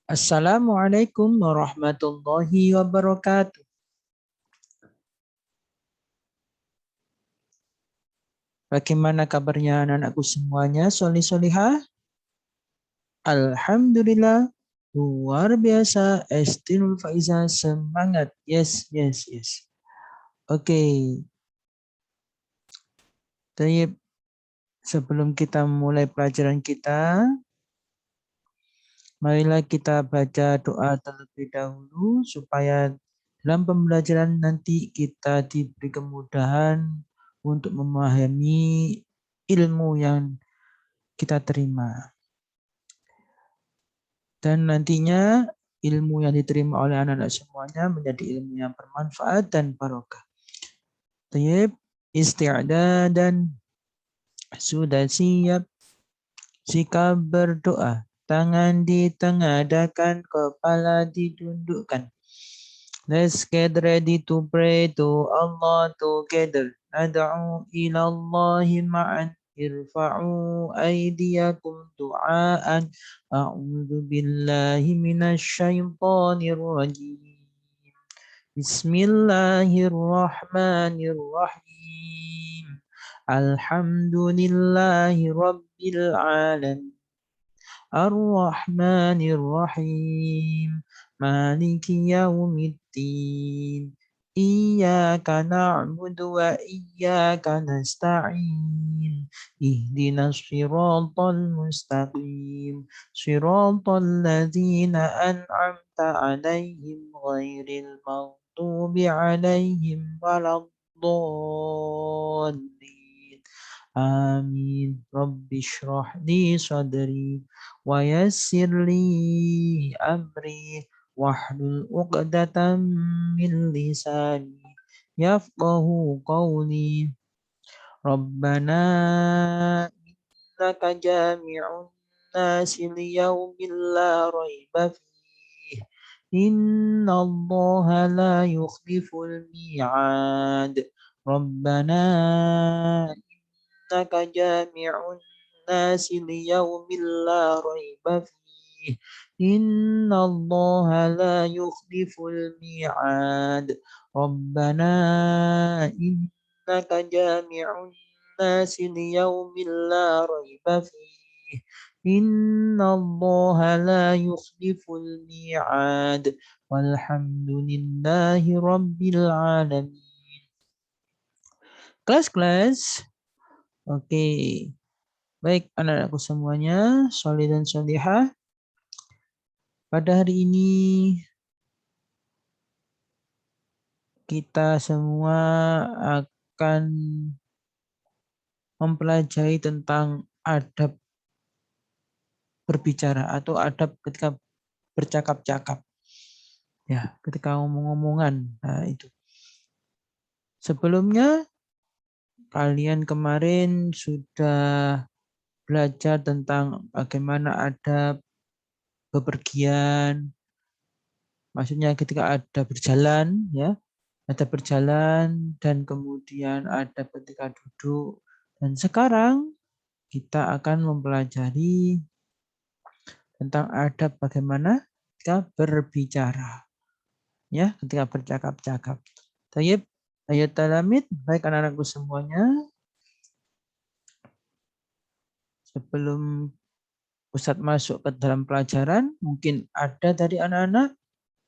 Assalamualaikum warahmatullahi wabarakatuh. Bagaimana kabarnya anak-anakku semuanya? Solih-solihah? Alhamdulillah. Luar biasa. Estinul Faiza semangat. Yes, yes, yes. Oke. Jadi sebelum kita mulai pelajaran kita, marilah kita baca doa terlebih dahulu supaya dalam pembelajaran nanti kita diberi kemudahan untuk memahami ilmu yang kita terima. Dan nantinya ilmu yang diterima oleh anak-anak semuanya menjadi ilmu yang bermanfaat dan barokah. Tayyib, isti'adah dan sudah siap sikap berdoa. Tangan ditengadakan, kepala ditundukkan. Let's get ready to pray to Allah together. Ad'u ila Allahi ma'an. Irfa'u aydiyakum du'aan. A'udhu billahi minasyaitanir rajim. Bismillahirrahmanirrahim. Alhamdulillahi rabbil alamin. Ar-Rahmanir-Rahim. Maliki yaumiddin. Iyyaka na'budu wa iyyaka nasta'in. Ihdinas siratal mustaqim. Siratal ladzina an'amta 'alaihim ghairil maghdubi 'alaihim waladdallin. Amin. Rabbi shrah li sadri wa yassir li amri wahlul 'uqdatam min lisani yafqahu qawli. Rabbana innaka jami'un nasi liyaumin la raiba fihi. Inna Allaha la yukhliful mi'ad. Rabbana innaka jami'un nasi liyaumin la raiba fihi. Inna Allaha la yukhliful mi'ad. Rabbana innaka jami'un nasi liyaumin la raiba fihi. Inna Allaha la yukhliful mi'ad. Walhamdulillahi rabbil alamin. Kelas-kelas. Oke. Baik anak-anakku semuanya, solih dan solihah. Pada hari ini kita semua akan mempelajari tentang adab berbicara atau adab ketika bercakap-cakap. Ya, ketika ngomong-ngomongan. Nah, itu. Sebelumnya kalian kemarin sudah belajar tentang bagaimana adab bepergian. Maksudnya ketika ada berjalan, ya. Ada berjalan dan kemudian ada ketika duduk. Dan sekarang kita akan mempelajari tentang adab bagaimana kita berbicara. Ya, ketika bercakap-cakap. Tayyib, ayat talamid, baik anak-anakku semuanya. Sebelum Ustadz masuk ke dalam pelajaran, mungkin ada dari anak-anak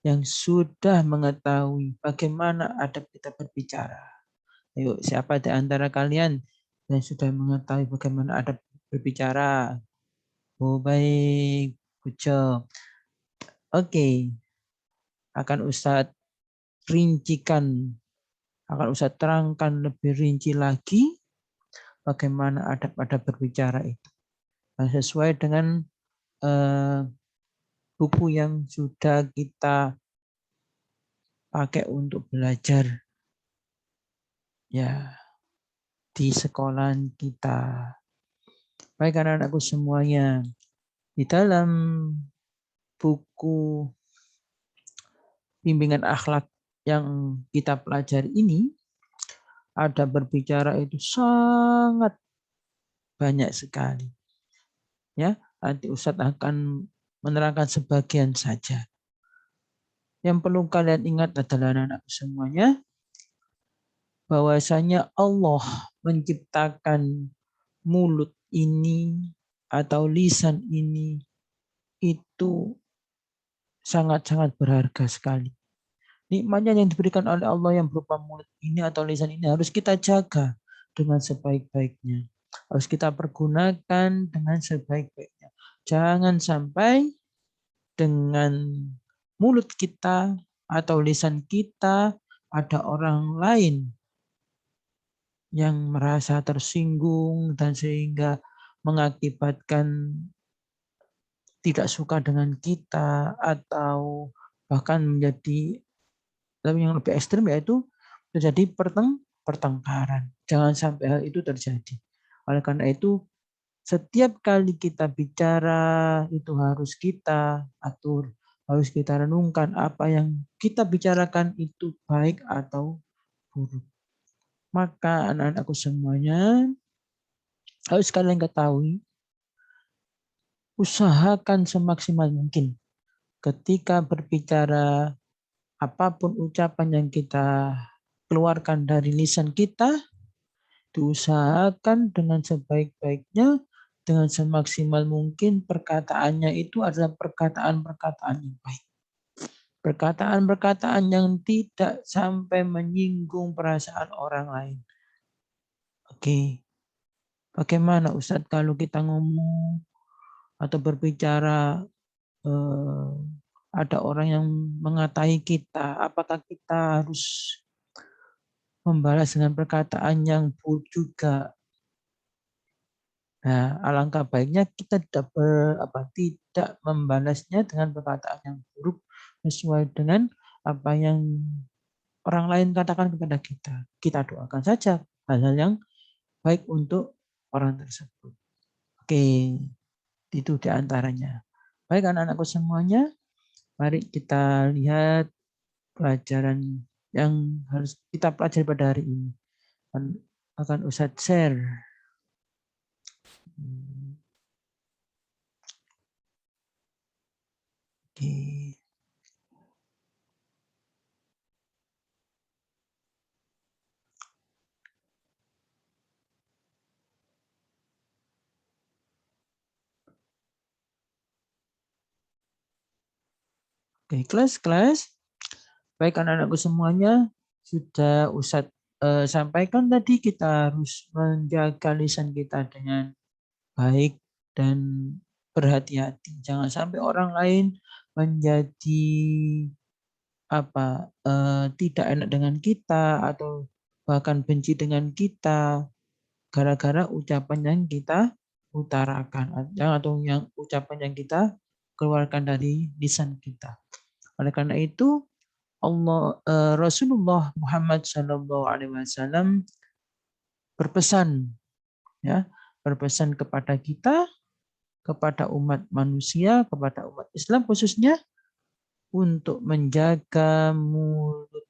yang sudah mengetahui bagaimana adab kita berbicara. Ayo, siapa di antara kalian yang sudah mengetahui bagaimana adab berbicara? Oh, baik. Good job. Oke. Akan Ustadz rincikan, akan Ustadz terangkan lebih rinci lagi bagaimana adab-adab berbicara itu. Dan sesuai dengan buku yang sudah kita pakai untuk belajar ya di sekolah kita. Baik anak-anakku semuanya, di dalam buku bimbingan akhlak yang kita pelajari ini ada berbicara itu sangat banyak sekali. Ya, nanti Ustadz akan menerangkan sebagian saja. Yang perlu kalian ingat adalah anak-anak semuanya, bahwasanya Allah menciptakan mulut ini atau lisan ini itu sangat-sangat berharga sekali. Nikmatnya yang diberikan oleh Allah yang berupa mulut ini atau lisan ini harus kita jaga dengan sebaik-baiknya. Harus kita pergunakan dengan sebaik-baiknya. Jangan sampai dengan mulut kita atau lisan kita ada orang lain yang merasa tersinggung dan sehingga mengakibatkan tidak suka dengan kita atau bahkan menjadi yang lebih ekstrim yaitu terjadi pertengkaran. Jangan sampai hal itu terjadi. Oleh karena itu setiap kali kita bicara itu harus kita atur, harus kita renungkan apa yang kita bicarakan itu baik atau buruk. Maka anak-anakku semuanya harus kalian ketahui, usahakan semaksimal mungkin ketika berbicara apapun ucapan yang kita keluarkan dari lisan kita, diusahakan dengan sebaik-baiknya, dengan semaksimal mungkin perkataannya itu adalah perkataan-perkataan yang baik. Perkataan-perkataan yang tidak sampai menyinggung perasaan orang lain. Oke, bagaimana Ustadz kalau kita ngomong atau berbicara ada orang yang mengatai kita, apakah kita harus membalas dengan perkataan yang buruk juga? Nah, alangkah baiknya kita tidak membalasnya dengan perkataan yang buruk sesuai dengan apa yang orang lain katakan kepada kita. Kita doakan saja hal-hal yang baik untuk orang tersebut. Oke, itu diantaranya. Baik anak-anakku semuanya, mari kita lihat pelajaran yang harus kita pelajari pada hari ini. Akan Ustadz share. Oke. Oke, kelas. Baik anak-anakku semuanya, sudah Ustadz sampaikan tadi kita harus menjaga lisan kita dengan baik dan berhati-hati. Jangan sampai orang lain menjadi tidak enak dengan kita atau bahkan benci dengan kita gara-gara ucapan yang kita utarakan atau yang ucapan yang kita keluarkan dari lisan kita. Oleh karena itu Rasulullah Muhammad SAW berpesan kepada kita, kepada umat manusia, kepada umat Islam khususnya untuk menjaga mulut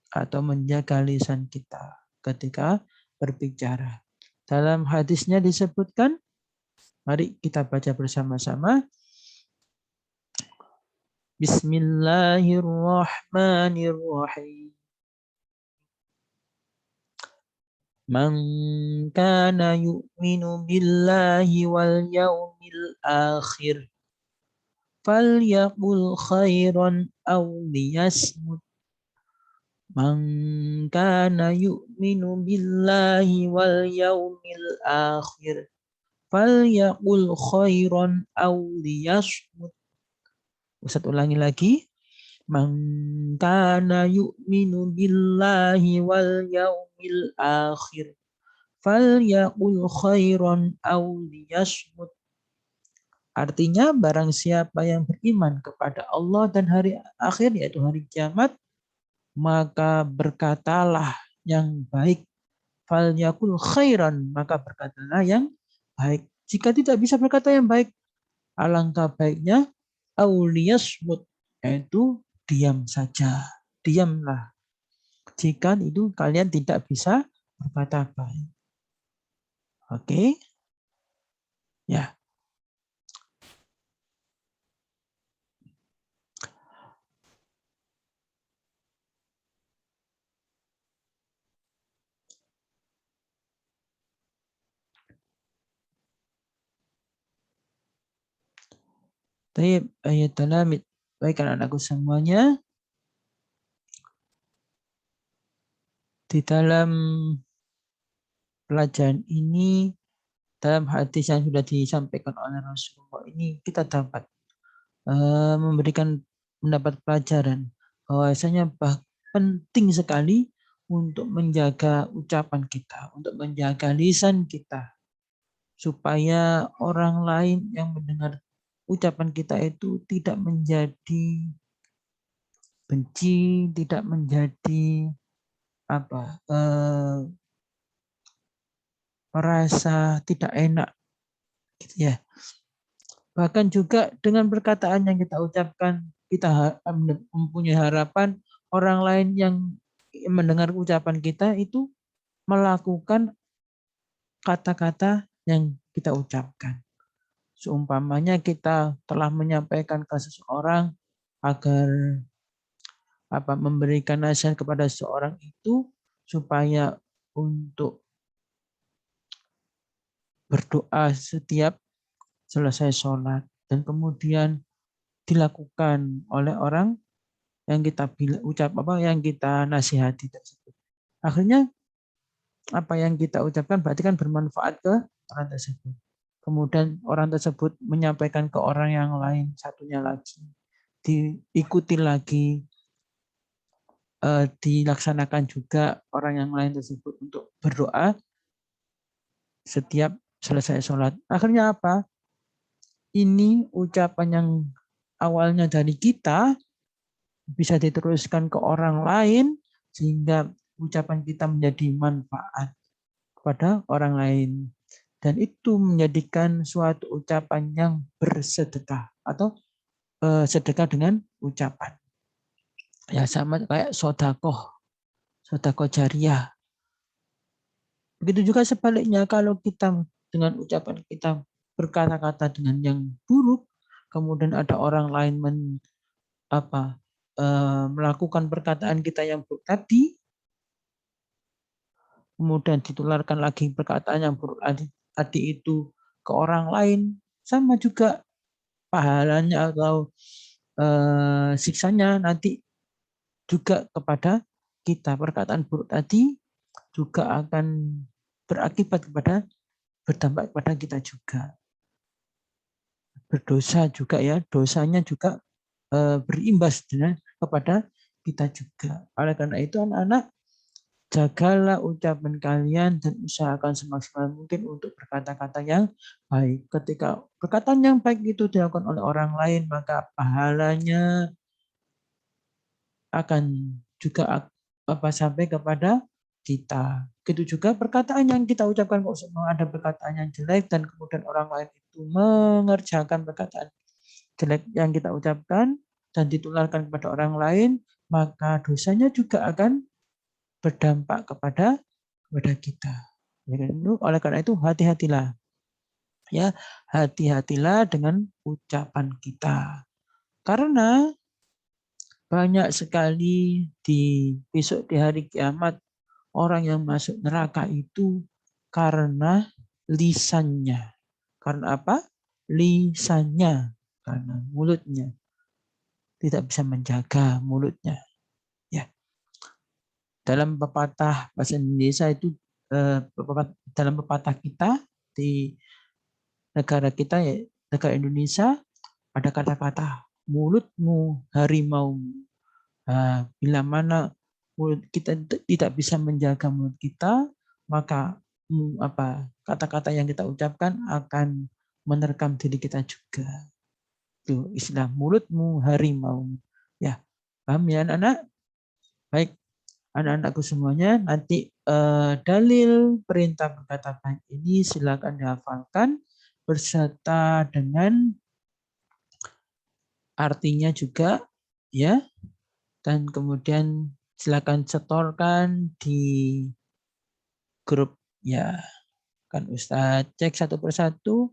atau menjaga lisan kita ketika berbicara. Dalam hadisnya disebutkan, mari kita baca bersama-sama. Bismillahirrahmanirrahim. Man kana yu'minu billahi wal yawmil akhir falyaqul khairan aw liyasmut. Man kana yu'minu billahi wal yawmil akhir falyaqul khairan aw liyasmut. Ustaz ulangi lagi. Man kana yu'minu billahi wal yawmil akhir falyaqul khairan aw liyasmut. Artinya barang siapa yang beriman kepada Allah dan hari akhir yaitu hari kiamat, maka berkatalah yang baik. Falyaqul khairan, maka berkatalah yang baik. Jika tidak bisa berkata yang baik, alangkah baiknya auliyasmut, yaitu diam saja. Diamlah. Jika itu kalian tidak bisa berkata baik. Oke? Ya. Tayyib, ayat talamid. Baik anak-anakku semuanya, di dalam pelajaran ini, dalam hadis yang sudah disampaikan oleh Rasulullah ini, kita dapat memberikan mendapat pelajaran bahwasanya penting sekali untuk menjaga ucapan kita, untuk menjaga lisan kita, supaya orang lain yang mendengar ucapan kita itu tidak menjadi benci, tidak menjadi merasa tidak enak, gitu ya. Bahkan juga dengan perkataan yang kita ucapkan, kita mempunyai harapan orang lain yang mendengar ucapan kita itu melakukan kata-kata yang kita ucapkan. Seumpamanya kita telah menyampaikan ke seseorang agar memberikan nasihat kepada seseorang itu supaya untuk berdoa setiap selesai sholat, dan kemudian dilakukan oleh orang yang kita yang kita nasihati tersebut. Akhirnya apa yang kita ucapkan berarti kan bermanfaat ke orang tersebut. Kemudian orang tersebut menyampaikan ke orang yang lain, satunya lagi, diikuti lagi, dilaksanakan juga orang yang lain tersebut untuk berdoa setiap selesai sholat. Akhirnya apa? Ini ucapan yang awalnya dari kita bisa diteruskan ke orang lain sehingga ucapan kita menjadi manfaat kepada orang lain. Dan itu menjadikan suatu ucapan yang bersedekah atau sedekah dengan ucapan. Ya sama kayak sodakoh jariah. Begitu juga sebaliknya kalau kita dengan ucapan kita berkata-kata dengan yang buruk, kemudian ada orang lain melakukan perkataan kita yang buruk tadi, kemudian ditularkan lagi perkataan yang buruk tadi itu ke orang lain, sama juga pahalanya atau siksanya nanti juga kepada kita. Perkataan buruk tadi juga akan berakibat berdampak kepada kita juga. Berdosa juga ya, dosanya juga berimbas kepada kita juga. Oleh karena itu anak-anak, jagalah ucapan kalian dan usahakan semaksimal mungkin untuk berkata-kata yang baik. Ketika perkataan yang baik itu dilakukan oleh orang lain, maka pahalanya akan juga sampai kepada kita. Begitu juga perkataan yang kita ucapkan, kalau ada perkataan yang jelek dan kemudian orang lain itu mengerjakan perkataan jelek yang kita ucapkan dan ditularkan kepada orang lain, maka dosanya juga akan berdampak kepada kita. Oleh karena itu hati-hatilah. Ya, hati-hatilah dengan ucapan kita. Karena banyak sekali besok di hari kiamat orang yang masuk neraka itu karena lisannya. Karena apa? Lisannya. Karena mulutnya. Tidak bisa menjaga mulutnya. Ya. Dalam pepatah bahasa Indonesia itu, dalam pepatah kita di negara kita, ya, negara Indonesia, ada kata-kata mulutmu harimau. Nah, bila mana mulut kita tidak bisa menjaga mulut kita, maka kata-kata yang kita ucapkan akan menerkam diri kita juga. Itu istilah mulutmu harimau. Ya, paham ya anak-anak? Baik, anak-anakku semuanya, nanti dalil perintah berkata baik ini silakan dihafalkan beserta dengan artinya juga, ya, dan kemudian silakan setorkan di grup, ya. Kan Ustadz cek satu persatu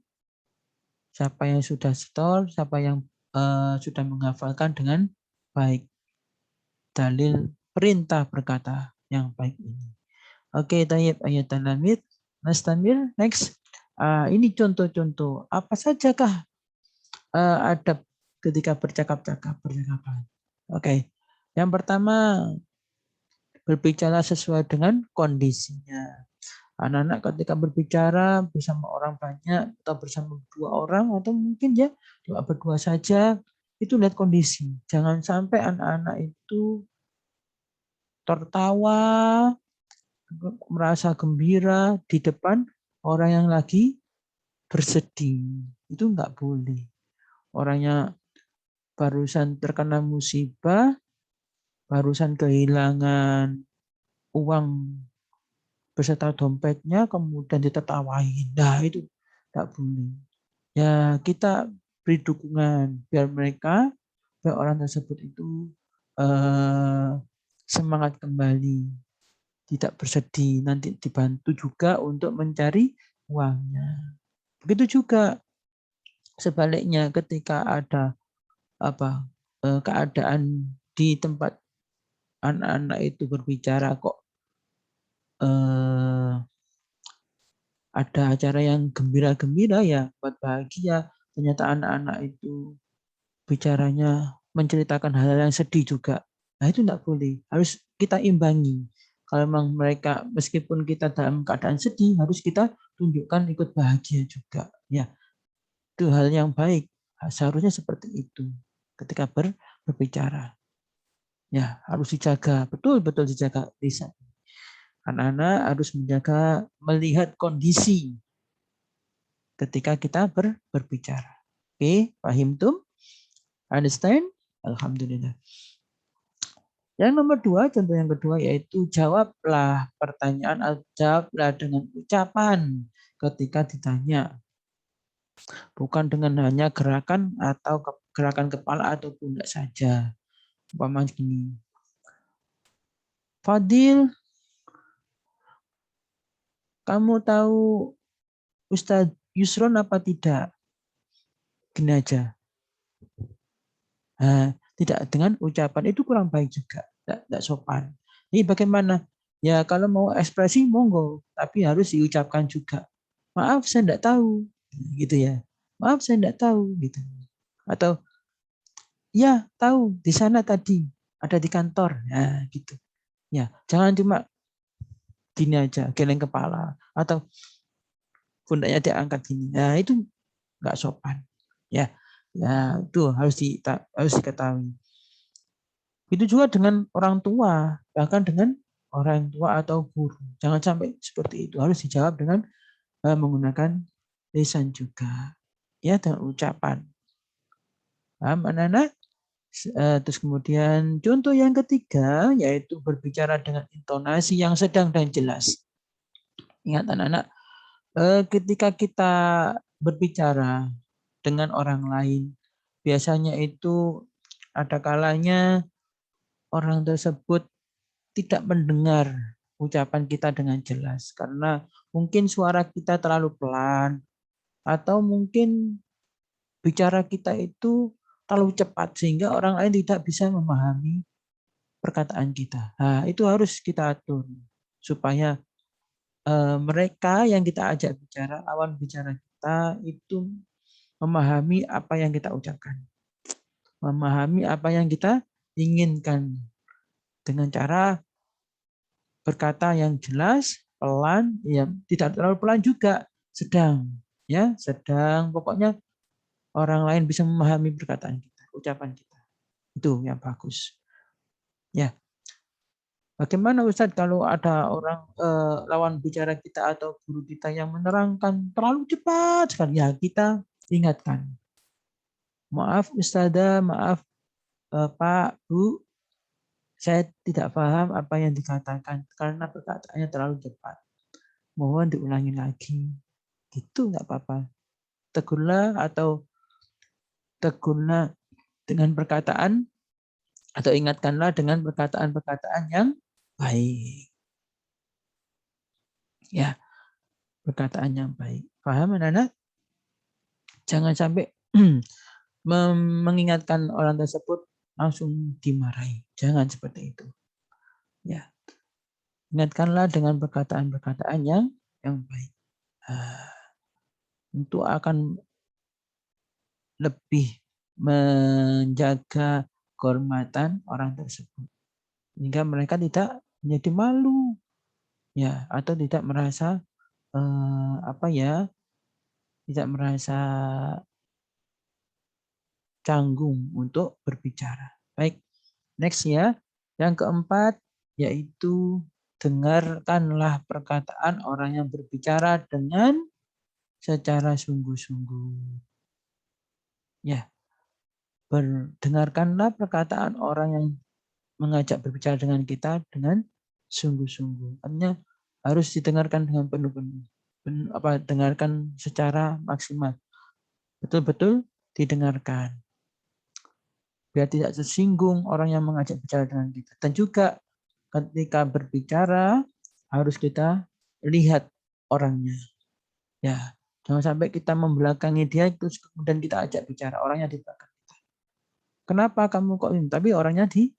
siapa yang sudah setor, siapa yang sudah menghafalkan dengan baik dalil perintah berkata yang baik ini. Oke, tayyib ayat talamid. Nastamir, next. Ini contoh-contoh. Apa sajakah adab ketika percakapan. Oke. Yang pertama, berbicara sesuai dengan kondisinya. Anak-anak ketika berbicara bersama orang banyak atau bersama 2 orang atau mungkin ya berdua saja, itu lihat kondisi. Jangan sampai anak-anak itu tertawa, merasa gembira di depan orang yang lagi bersedih. Itu enggak boleh. Orangnya barusan terkena musibah, barusan kehilangan uang beserta dompetnya, kemudian ditertawain. Nah, itu enggak boleh. Ya, kita beri dukungan biar orang tersebut itu semangat kembali, tidak bersedih, nanti dibantu juga untuk mencari uangnya. Begitu juga sebaliknya ketika ada keadaan di tempat anak-anak itu berbicara kok ada acara yang gembira-gembira ya buat bahagia, ternyata anak-anak itu bicaranya menceritakan hal-hal yang sedih juga. Nah itu enggak boleh, harus kita imbangi. Kalau memang mereka meskipun kita dalam keadaan sedih, harus kita tunjukkan ikut bahagia juga. Ya, itu hal yang baik. Seharusnya seperti itu ketika berbicara. Ya, harus dijaga, betul-betul dijaga lisan. Anak-anak harus menjaga, melihat kondisi ketika kita berbicara. Oke, paham tuh? Understand? Alhamdulillah. Yang nomor 2, contoh yang kedua yaitu jawablah pertanyaan, jawablah dengan ucapan ketika ditanya. Bukan dengan hanya gerakan atau gerakan kepala atau pundak saja. Umpama gini. Fadil, kamu tahu Ustadz Yusron apa tidak? Gini aja. Nah, tidak dengan ucapan itu kurang baik juga, tidak sopan. Ini bagaimana? Ya kalau mau ekspresi monggo, tapi harus diucapkan juga. Maaf saya tidak tahu, gitu ya. Maaf saya tidak tahu, gitu. Atau ya tahu di sana tadi ada di kantor, ya gitu. Ya jangan cuma gini aja, geleng kepala atau pundaknya diangkat gini. Nah itu nggak sopan, ya. Ya itu harus diketahui. Itu juga dengan orang tua, bahkan dengan orang tua atau guru. Jangan sampai seperti itu. Harus dijawab dengan menggunakan lisan juga. Ya, dengan ucapan. Paham, anak-anak? Terus kemudian contoh yang ketiga, yaitu berbicara dengan intonasi yang sedang dan jelas. Ingat anak-anak, ketika kita berbicara dengan orang lain, biasanya itu ada kalanya orang tersebut tidak mendengar ucapan kita dengan jelas karena mungkin suara kita terlalu pelan atau mungkin bicara kita itu terlalu cepat sehingga orang lain tidak bisa memahami perkataan kita. Nah, itu harus kita atur supaya mereka yang kita ajak bicara, lawan bicara kita itu memahami apa yang kita ucapkan. Memahami apa yang kita inginkan dengan cara berkata yang jelas, pelan, ya tidak terlalu pelan juga, sedang, ya sedang. Pokoknya orang lain bisa memahami perkataan kita, ucapan kita. Itu yang bagus. Ya, bagaimana Ustadz kalau ada orang lawan bicara kita atau guru kita yang menerangkan terlalu cepat sekali? Ya kita ingatkan. Maaf Ustazah, maaf Pak, Bu, saya tidak paham apa yang dikatakan karena perkataannya terlalu cepat. Mohon diulangi lagi. Gitu nggak apa-apa. Tegurlah dengan perkataan atau ingatkanlah dengan perkataan-perkataan yang baik. Ya, perkataan yang baik. Paham anak-anak? Jangan sampai mengingatkan orang tersebut langsung dimarahi. Jangan seperti itu. Ya. Ingatkanlah dengan perkataan-perkataan yang baik. Itu akan lebih menjaga kehormatan orang tersebut. Sehingga mereka tidak menjadi malu, ya, atau tidak merasa tidak merasa canggung untuk berbicara. Baik, next ya. Yang keempat yaitu dengarkanlah perkataan orang yang berbicara dengan secara sungguh-sungguh. Ya, dengarkanlah perkataan orang yang mengajak berbicara dengan kita dengan sungguh-sungguh. Artinya harus didengarkan dengan penuh-penuh. Dengarkan secara maksimal. Betul-betul didengarkan. Biar tidak tersinggung orang yang mengajak bicara dengan kita. Dan juga ketika berbicara harus kita lihat orangnya. Ya, jangan sampai kita membelakangi dia terus kemudian kita ajak bicara orangnya di belakang kita. Kenapa kamu kok ini? Tapi orangnya di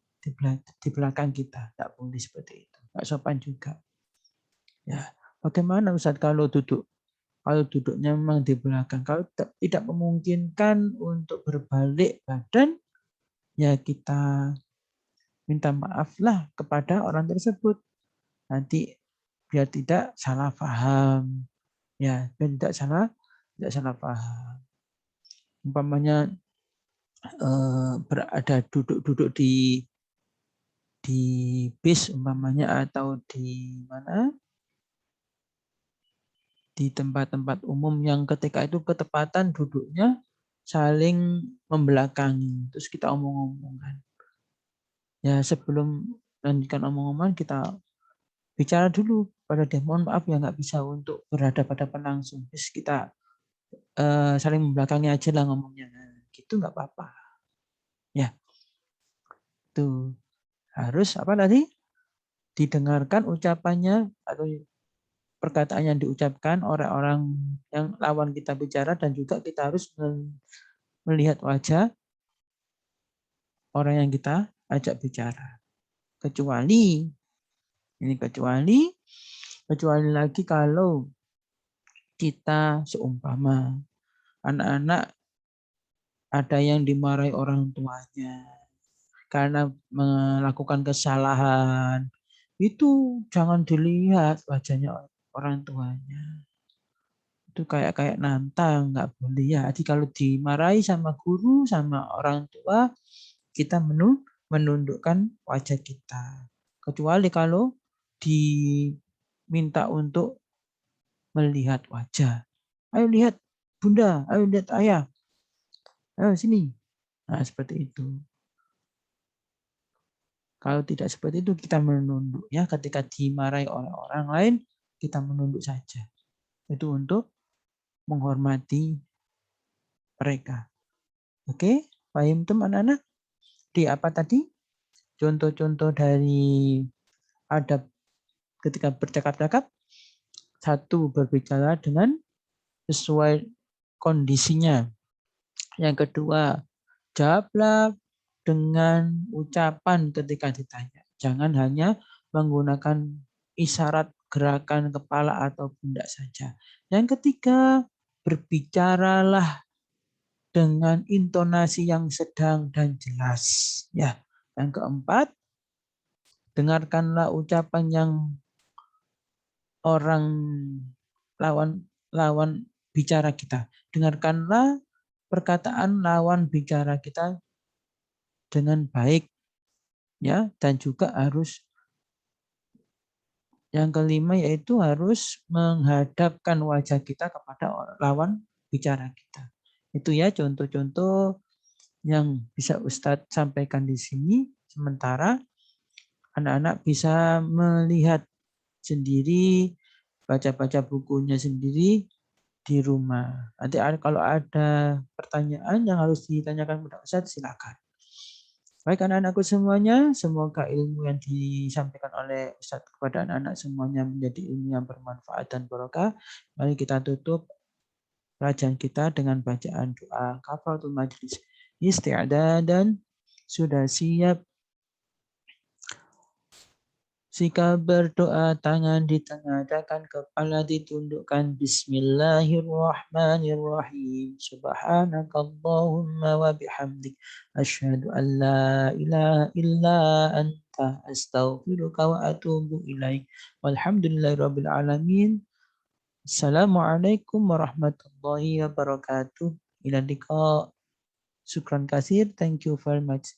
belakang kita. Tidak boleh seperti itu. Tidak sopan juga. Ya, bagaimana Ustaz kalau duduknya memang di belakang, kalau tidak memungkinkan untuk berbalik badan, ya kita minta maaflah kepada orang tersebut. Nanti biar tidak salah paham. Ya, biar tidak salah paham. Umpamanya berada duduk di bis umpamanya atau di mana? Di tempat-tempat umum yang ketika itu ketepatan duduknya saling membelakangi. Terus kita omong-omongan. Ya sebelum lanjutkan omong-omongan kita bicara dulu pada dia. Mohon maaf ya nggak bisa untuk berhadapan-hadapan langsung. Terus kita saling membelakangi aja lah ngomongnya. Gitu nggak apa-apa. Ya, itu harus apa tadi? Didengarkan ucapannya atau perkataan yang diucapkan orang-orang yang lawan kita bicara dan juga kita harus melihat wajah orang yang kita ajak bicara. Kecuali lagi kalau kita seumpama anak-anak ada yang dimarahi orang tuanya karena melakukan kesalahan, itu jangan dilihat wajahnya orang tuanya. Itu kayak nantang, nggak boleh ya. Jadi kalau dimarahi sama guru, sama orang tua, kita menundukkan wajah kita. Kecuali kalau diminta untuk melihat wajah. Ayo lihat bunda, ayo lihat ayah. Ayo sini. Nah, seperti itu. Kalau tidak seperti itu kita menunduk ya. Ketika dimarahi oleh orang lain, kita menunduk saja. Itu untuk menghormati mereka. Oke, paham tuh anak-anak? Di apa tadi? Contoh-contoh dari adab ketika bercakap-cakap. Satu, berbicara dengan sesuai kondisinya. Yang kedua, jawablah dengan ucapan ketika ditanya. Jangan hanya menggunakan isyarat gerakan kepala atau pundak saja. Yang ketiga, berbicaralah dengan intonasi yang sedang dan jelas. Ya. Yang keempat, dengarkanlah ucapan yang orang lawan bicara kita. Dengarkanlah perkataan lawan bicara kita dengan baik, ya, dan juga harus yang kelima yaitu harus menghadapkan wajah kita kepada lawan bicara kita. Itu ya contoh-contoh yang bisa Ustadz sampaikan di sini. Sementara anak-anak bisa melihat sendiri, baca-baca bukunya sendiri di rumah. Nanti kalau ada pertanyaan yang harus ditanyakan kepada Ustadz, silakan. Baik anak-anakku semuanya, semoga ilmu yang disampaikan oleh Ustadz kepada anak-anak semuanya menjadi ilmu yang bermanfaat dan barokah. Mari kita tutup pelajaran kita dengan bacaan doa kafaratul majlis. Isti'dadan, sudah siap Jika berdoa tangan ditengadahkan, kepala ditundukkan. Bismillahirrahmanirrahim. Subhanakallahumma wa bihamdik. Asyhadu an la ilaha illa anta astaghfiruka wa atubu ilaik. Walhamdulillahirabbil alamin. Assalamualaikum warahmatullahi wabarakatuh. Ila liqa. Syukran kasir. Thank you very much.